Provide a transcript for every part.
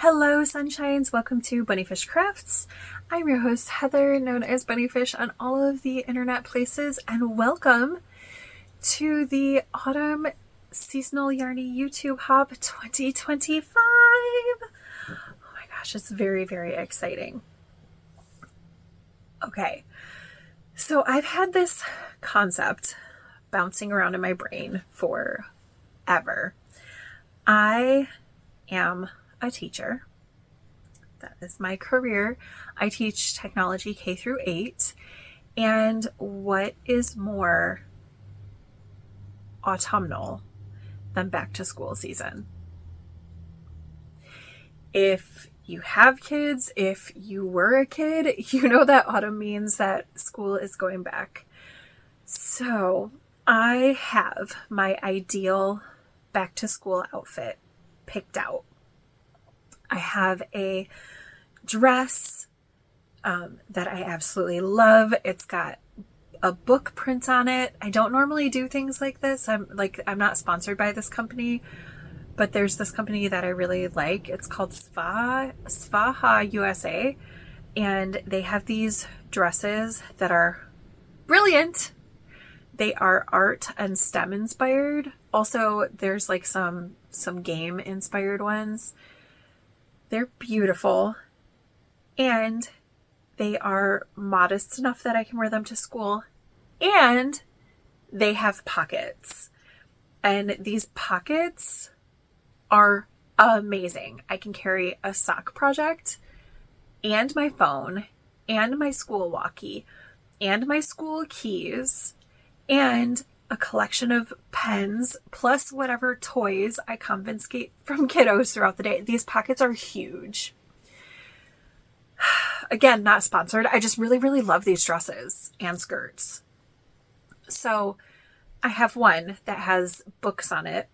Hello, sunshines. Welcome to Bunnyfish Crafts. I'm your host, Heather, known as Bunnyfish on all of the internet places, and welcome to the Autumn Seasonal Yarny YouTube Hop 2025. Oh my gosh, it's very, very exciting. Okay, so I've had this concept bouncing around in my brain forever. I am a teacher. That is my career. I teach technology K through 8. And what is more autumnal than back to school season? If you have kids, if you were a kid, you know that autumn means that school is going back. So I have my ideal back to school outfit picked out. I have a dress that I absolutely love. It's got a book print on it. I don't normally do things like this. I'm not sponsored by this company, but there's this company that I really like. It's called Svaha USA, and they have these dresses that are brilliant. They are art and STEM inspired. Also, there's like some game inspired ones. They're beautiful, and they are modest enough that I can wear them to school, and they have pockets. And these pockets are amazing. I can carry a sock project and my phone and my school walkie and my school keys and a collection of pens, plus whatever toys I confiscate from kiddos throughout the day. These pockets are huge. Again, not sponsored. I just really, really love these dresses and skirts. So I have one that has books on it,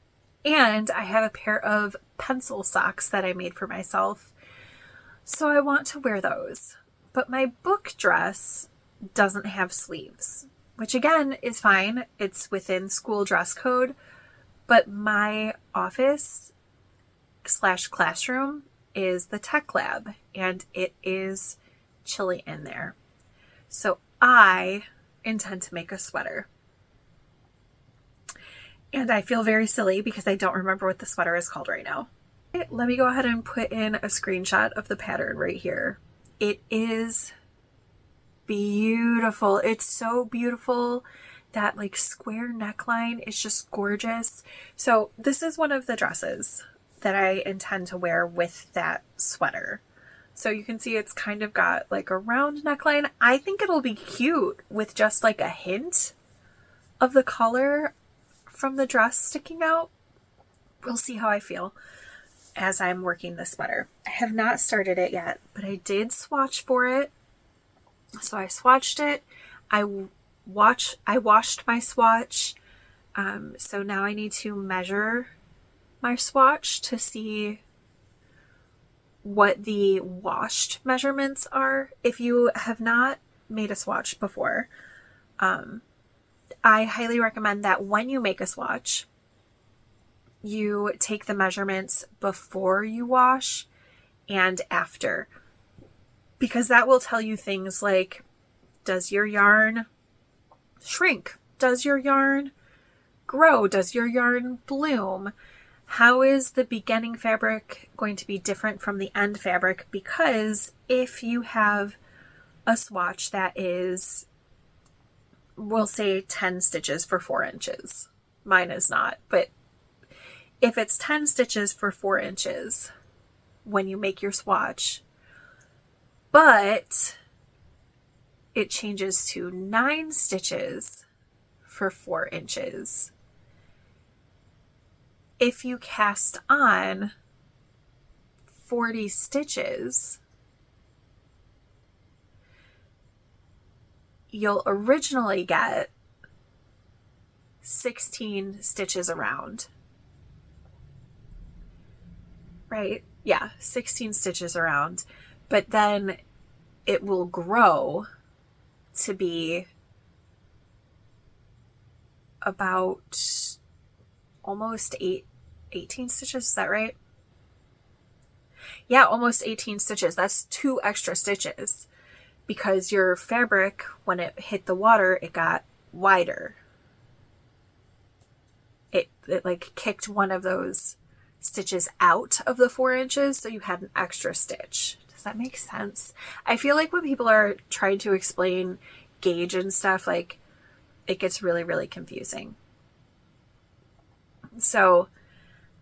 and I have a pair of pencil socks that I made for myself. So I want to wear those. But my book dress doesn't have sleeves, which again is fine. It's within school dress code, but my office / classroom is the tech lab, and it is chilly in there. So I intend to make a sweater. And I feel very silly because I don't remember what the sweater is called right now. Let me go ahead and put in a screenshot of the pattern right here. It is beautiful. It's so beautiful. That like square neckline is just gorgeous. So this is one of the dresses that I intend to wear with that sweater. So you can see it's kind of got like a round neckline. I think it'll be cute with just like a hint of the color from the dress sticking out. We'll see how I feel as I'm working the sweater. I have not started it yet, but I did swatch for it. So I swatched it. I washed my swatch. So now I need to measure my swatch to see what the washed measurements are. If you have not made a swatch before, I highly recommend that when you make a swatch, you take the measurements before you wash and after, because that will tell you things like, does your yarn shrink? Does your yarn grow? Does your yarn bloom? How is the beginning fabric going to be different from the end fabric? Because if you have a swatch that is, we'll say 10 stitches for 4 inches, mine is not, but if it's 10 stitches for 4 inches when you make your swatch, but it changes to 9 stitches for 4 inches, if you cast on 40 stitches, you'll originally get 16 stitches around. Right? Yeah, 16 stitches around. But then it will grow to be about almost 18 stitches. Is that right? Yeah, almost 18 stitches. That's 2 extra stitches because your fabric, when it hit the water, it got wider. It like kicked one of those stitches out of the 4 inches, so you had an extra stitch. Does that make sense? I feel like when people are trying to explain gauge and stuff, like, it gets really, really confusing. So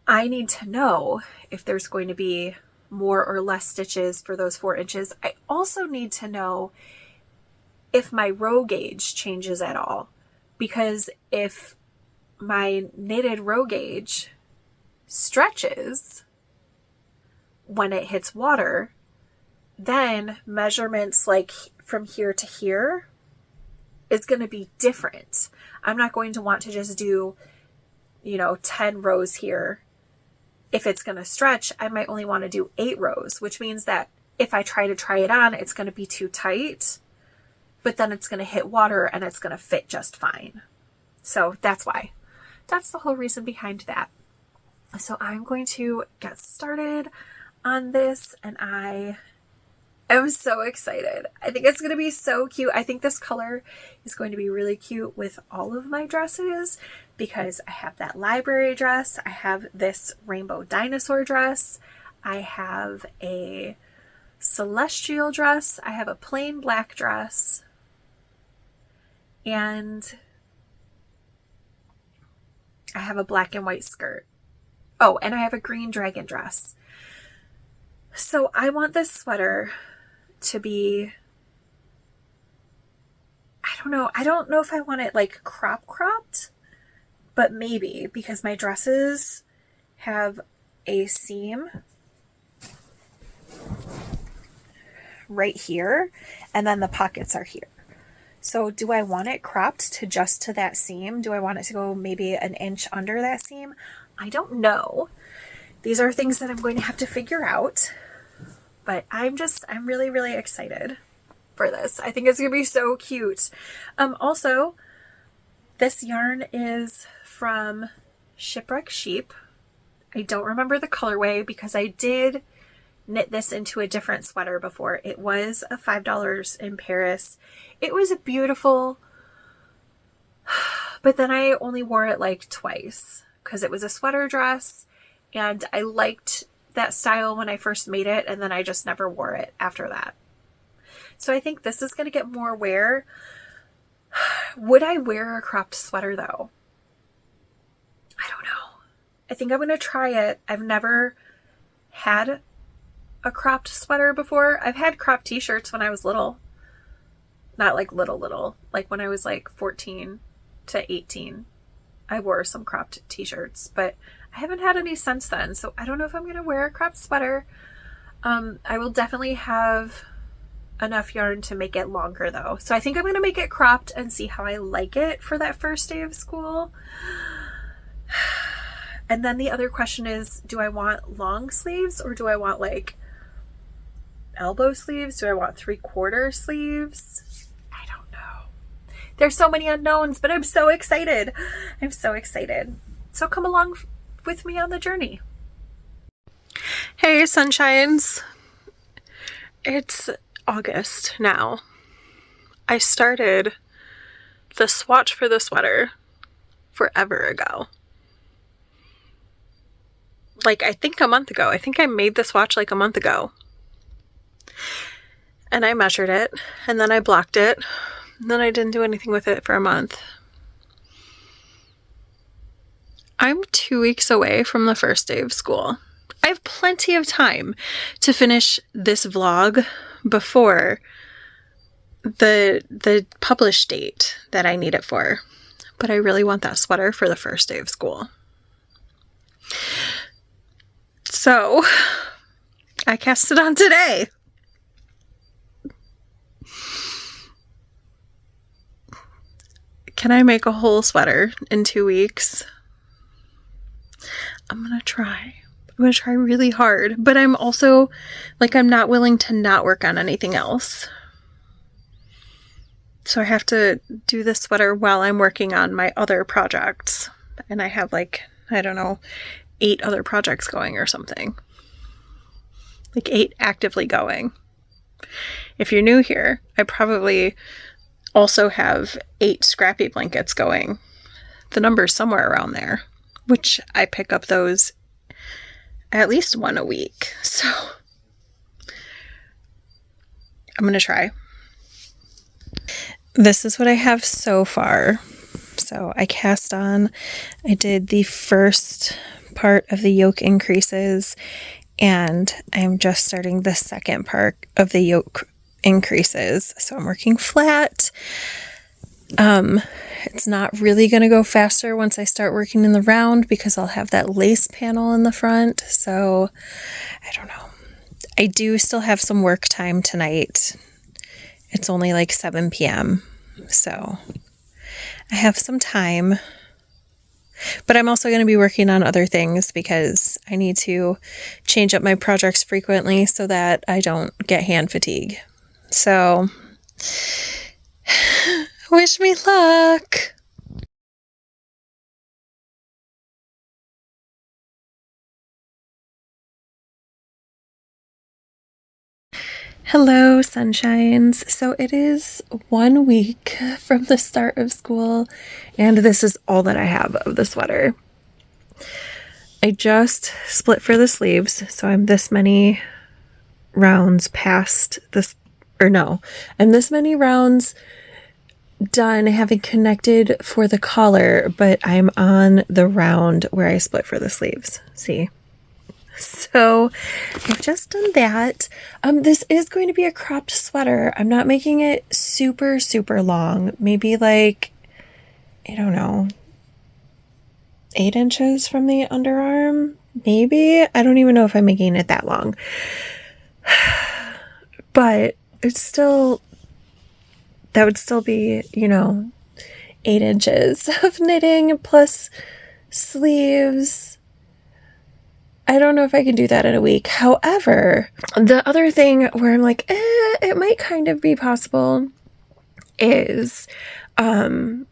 I need to know if there's going to be more or less stitches for those 4 inches. I also need to know if my row gauge changes at all, because if my knitted row gauge stretches when it hits water, then measurements like from here to here is going to be different. I'm not going to want to just do, 10 rows here. If it's going to stretch, I might only want to do 8 rows, which means that if I try it on, it's going to be too tight, but then it's going to hit water and it's going to fit just fine. So that's why. That's the whole reason behind that. So I'm going to get started on this, and I am so excited. I think it's going to be so cute. I think this color is going to be really cute with all of my dresses because I have that library dress. I have this rainbow dinosaur dress. I have a celestial dress. I have a plain black dress. And I have a black and white skirt. Oh, and I have a green dragon dress. So I want this sweater to be, I don't know if I want it like cropped, but maybe, because my dresses have a seam right here, and then the pockets are here. So do I want it cropped to just to that seam? Do I want it to go maybe an inch under that seam? I don't know. These are things that I'm going to have to figure out, but I'm really, really excited for this. I think it's going to be so cute. Also, this yarn is from Shipwreck Sheep. I don't remember the colorway because I did knit this into a different sweater before. It was a $5 in Paris. It was beautiful, but then I only wore it like twice because it was a sweater dress and I liked that style when I first made it, and then I just never wore it after that. So I think this is going to get more wear. Would I wear a cropped sweater though? I don't know. I think I'm going to try it. I've never had a cropped sweater before. I've had cropped t-shirts when I was little. Not like little, like when I was like 14 to 18. I wore some cropped t-shirts, but I haven't had any since then. So I don't know if I'm going to wear a cropped sweater. I will definitely have enough yarn to make it longer though. So I think I'm going to make it cropped and see how I like it for that first day of school. And then the other question is, do I want long sleeves or do I want like elbow sleeves? Do I want 3/4 sleeves? I don't know. There's so many unknowns, but I'm so excited. I'm so excited. So come along with me on the journey. Hey, sunshines. It's August now. I started the swatch for the sweater forever ago. Like, I think a month ago. I think I made the swatch like a month ago. And I measured it, and then I blocked it, and then I didn't do anything with it for a month. I'm 2 weeks away from the first day of school. I have plenty of time to finish this vlog before the published date that I need it for. But I really want that sweater for the first day of school. So, I cast it on today. Can I make a whole sweater in 2 weeks? I'm gonna try. I'm gonna try really hard, but I'm also, like, I'm not willing to not work on anything else. So I have to do this sweater while I'm working on my other projects. And I have, like, I don't know, 8 other projects going or something. like 8 actively going. If you're new here, I probably also have 8 scrappy blankets going. The number's somewhere around there, which I pick up those at least one a week. So I'm going to try. This is what I have so far. So I cast on, I did the first part of the yoke increases, and I'm just starting the second part of the yoke increases. So I'm working flat. It's not really going to go faster once I start working in the round because I'll have that lace panel in the front. So I don't know. I do still have some work time tonight. It's only like 7 p.m. So I have some time, but I'm also going to be working on other things because I need to change up my projects frequently so that I don't get hand fatigue. So wish me luck. Hello, sunshines. So it is 1 week from the start of school, and this is all that I have of the sweater. I just split for the sleeves, so I'm this many rounds past this, or no, I'm this many rounds done having connected for the collar, but I'm on the round where I split for the sleeves. See? So I've just done that. This is going to be a cropped sweater. I'm not making it super, super long. Maybe like, I don't know, 8 inches from the underarm. Maybe. I don't even know if I'm making it that long. But it's still, that would still be, 8 inches of knitting plus sleeves. I don't know if I can do that in a week. However, the other thing where I'm like, it might kind of be possible is I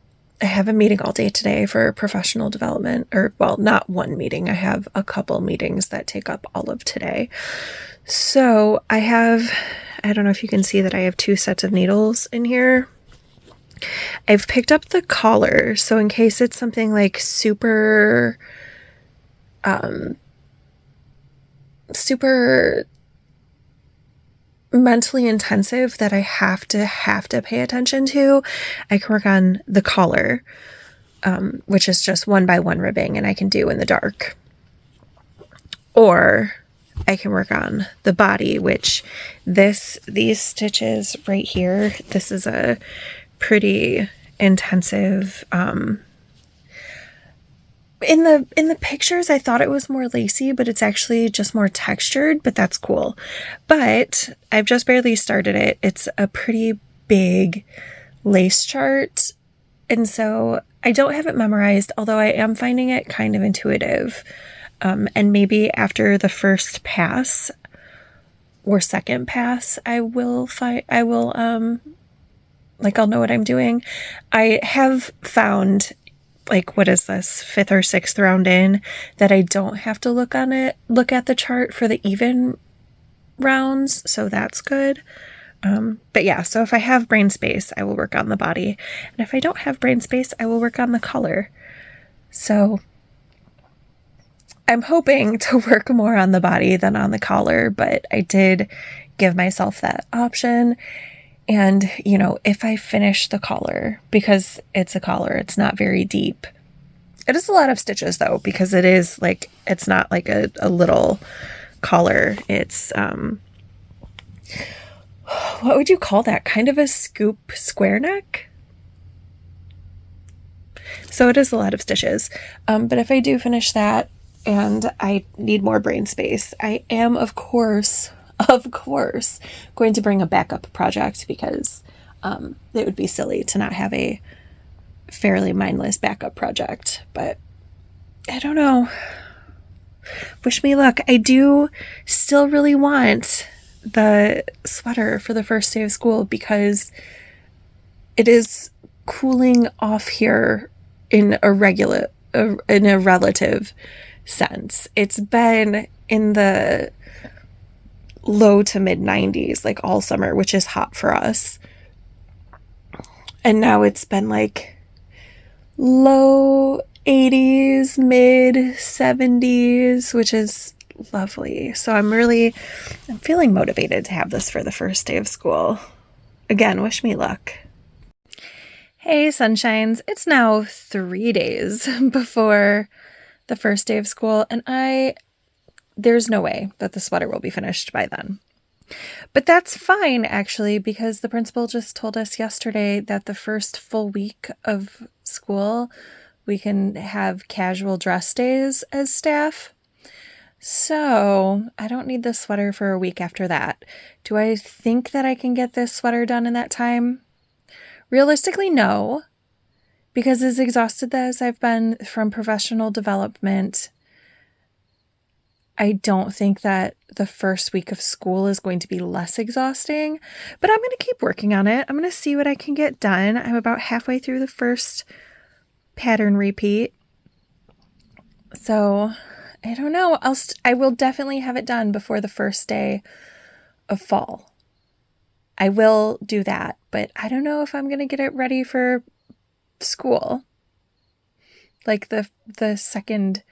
have a meeting all day today for professional development, or well, not one meeting. I have a couple meetings that take up all of today. So I don't know if you can see that I have 2 sets of needles in here. I've picked up the collar. So in case it's something like super mentally intensive that I have to pay attention to, I can work on the collar, which is just 1x1 ribbing, and I can do in the dark. Or I can work on the body, which these stitches right here, this is a pretty intensive, in the pictures, I thought it was more lacy, but it's actually just more textured, but that's cool. But I've just barely started it. It's a pretty big lace chart, and so I don't have it memorized, although I am finding it kind of intuitive. And maybe after the first pass or second pass, I'll know what I'm doing. I have found, like, what is this, 5th or 6th round in, that I don't have to look at the chart for the even rounds, so that's good. But yeah, so if I have brain space, I will work on the body, and if I don't have brain space, I will work on the collar. So I'm hoping to work more on the body than on the collar, but I did give myself that option. And, if I finish the collar, because it's a collar, it's not very deep. It is a lot of stitches though, because it is like, it's not like a little collar. It's, what would you call that? Kind of a scoop square neck. So it is a lot of stitches. But if I do finish that and I need more brain space, I am, of course, going to bring a backup project, because it would be silly to not have a fairly mindless backup project. But I don't know. Wish me luck. I do still really want the sweater for the first day of school, because it is cooling off here in a relative sense. It's been in the low to mid 90s like all summer, which is hot for us. And now it's been like low 80s, mid 70s, which is lovely. So I'm feeling motivated to have this for the first day of school. Again, wish me luck. Hey, sunshines. It's now 3 days before the first day of school, and there's no way that the sweater will be finished by then. But that's fine, actually, because the principal just told us yesterday that the first full week of school, we can have casual dress days as staff. So I don't need this sweater for a week after that. Do I think that I can get this sweater done in that time? Realistically, no, because as exhausted as I've been from professional development, I don't think that the first week of school is going to be less exhausting, but I'm going to keep working on it. I'm going to see what I can get done. I'm about halfway through the first pattern repeat. So I don't know. I will definitely have it done before the first day of fall. I will do that, but I don't know if I'm going to get it ready for school. Like the second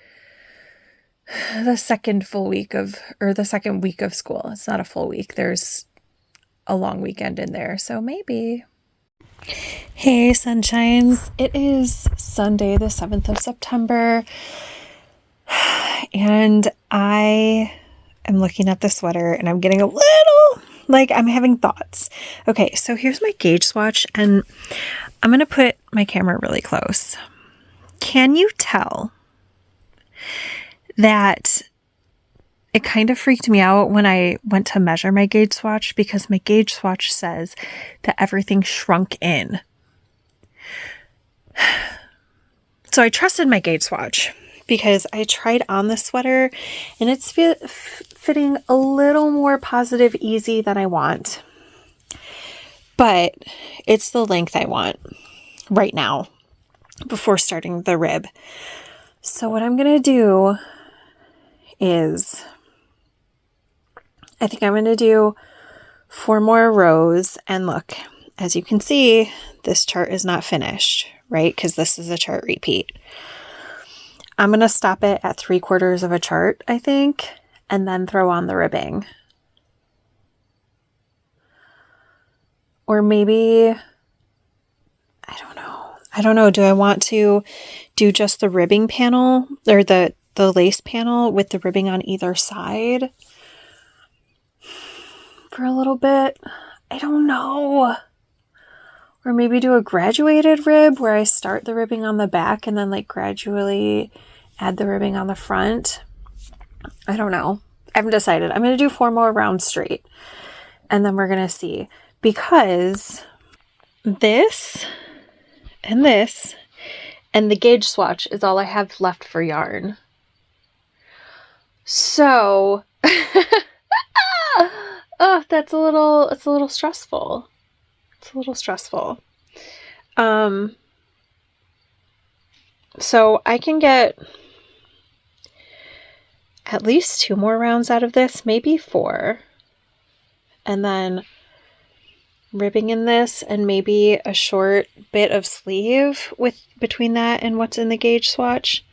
full week or the second week of school. It's not a full week. There's a long weekend in there. So maybe. Hey, sunshines. It is Sunday, the 7th of September. And I am looking at the sweater and I'm getting a little, I'm having thoughts. Okay, so here's my gauge swatch and I'm going to put my camera really close. Can you tell that it kind of freaked me out when I went to measure my gauge swatch because my gauge swatch says that everything shrunk in. So I trusted my gauge swatch because I tried on the sweater and it's fitting a little more positive easy than I want. But it's the length I want right now before starting the rib. So what I'm going to do is I think I'm going to do 4 more rows. And look, as you can see, this chart is not finished, right? Because this is a chart repeat. I'm going to stop it at 3/4 of a chart, I think, and then throw on the ribbing. Or maybe, I don't know. Do I want to do just the ribbing panel or the lace panel with the ribbing on either side for a little bit? I don't know. Or maybe do a graduated rib where I start the ribbing on the back and then gradually add the ribbing on the front. I don't know. I haven't decided. I'm going to do 4 more rounds straight and then we're going to see, because this and the gauge swatch is all I have left for yarn. So, oh, it's a little stressful. It's a little stressful. So I can get at least 2 more rounds out of this, maybe 4. And then ribbing in this and maybe a short bit of sleeve between that and what's in the gauge swatch.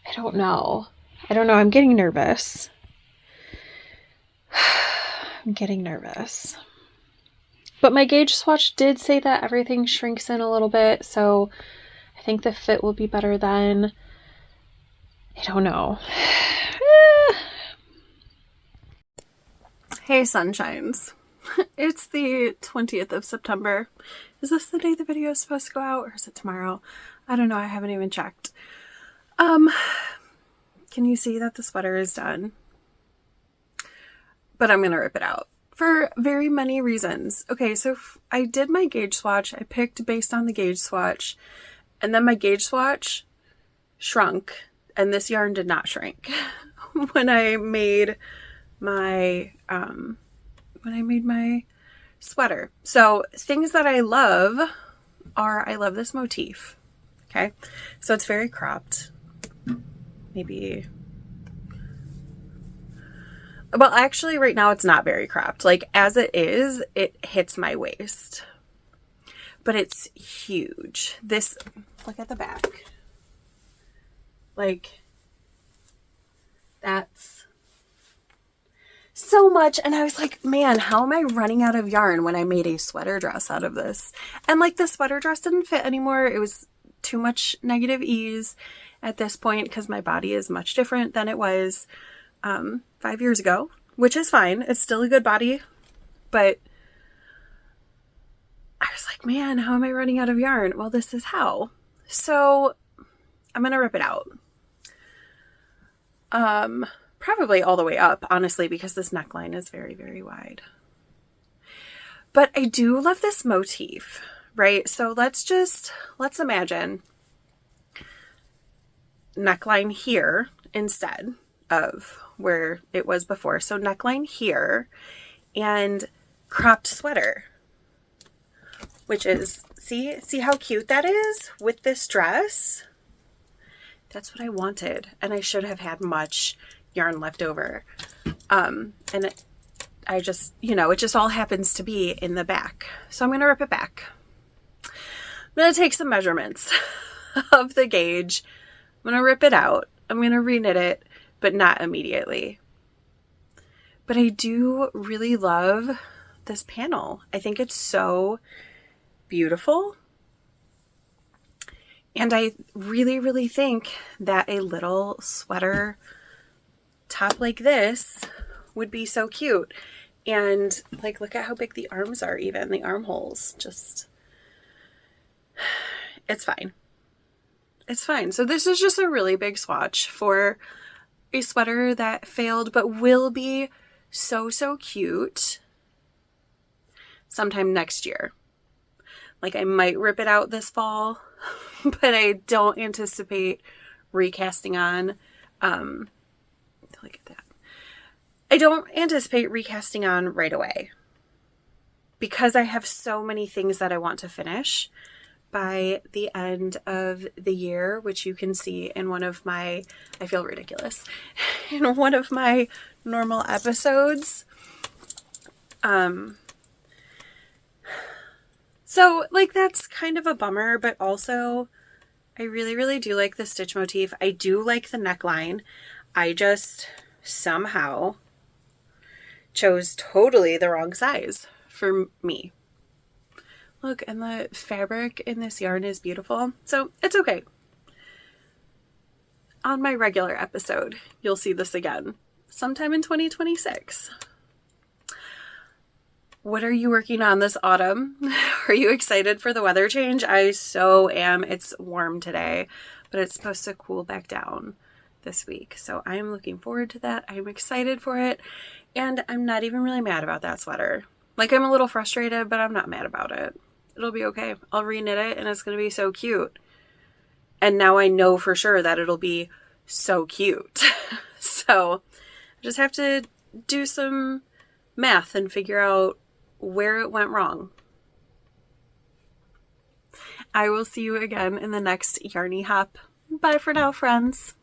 I don't know. I'm getting nervous. But my gauge swatch did say that everything shrinks in a little bit, so I think the fit will be better then. I don't know. Hey, sunshines. It's the 20th of September. Is this the day the video is supposed to go out, or is it tomorrow? I don't know. I haven't even checked. Can you see that the sweater is done? But I'm going to rip it out for very many reasons. Okay, so I did my gauge swatch. I picked based on the gauge swatch, and then my gauge swatch shrunk, and this yarn did not shrink when I made my sweater. So things that I love are, I love this motif. Okay, so it's very cropped, maybe Well, actually right now it's not very cropped. Like as it is, it hits my waist. But it's huge. This, look at the back. Like, that's so much. And I was like, man, how am I running out of yarn when I made a sweater dress out of this? And like the sweater dress didn't fit anymore. It was too much negative ease at this point because my body is much different than it was 5 years ago, which is fine. It's still a good body, but I was like, man, how am I running out of yarn? Well, this is how. So I'm going to rip it out. Probably all the way up, honestly, because this neckline is very, very wide. But I do love this motif, right? So let's imagine neckline here instead of where it was before. So neckline here and cropped sweater, which is, see how cute that is with this dress? That's what I wanted. And I should have had much yarn left over. I just, it just all happens to be in the back. So I'm going to rip it back. I'm going to take some measurements of the gauge. I'm going to rip it out. I'm going to reknit it, but not immediately. But I do really love this panel. I think it's so beautiful. And I really, really think that a little sweater top like this would be so cute. And like, look at how big the arms are, even the armholes. Just, it's fine. It's fine. So this is just a really big swatch for a sweater that failed, but will be so, so cute sometime next year. Like I might rip it out this fall, but I don't anticipate recasting on. Look at that. I don't anticipate recasting on right away because I have so many things that I want to finish by the end of the year, which you can see in one of my, I feel ridiculous, in one of my normal episodes. So like that's kind of a bummer, but also I really, really do like the stitch motif. I do like the neckline. I just somehow chose totally the wrong size for me. Look, and the fabric in this yarn is beautiful. So it's okay. On my regular episode, you'll see this again sometime in 2026. What are you working on this autumn? Are you excited for the weather change? I so am. It's warm today, but it's supposed to cool back down this week. So I'm looking forward to that. I'm excited for it. And I'm not even really mad about that sweater. Like I'm a little frustrated, but I'm not mad about it. It'll be okay. I'll reknit it and it's going to be so cute. And now I know for sure that it'll be so cute. So I just have to do some math and figure out where it went wrong. I will see you again in the next Yarny Hop. Bye for now, friends.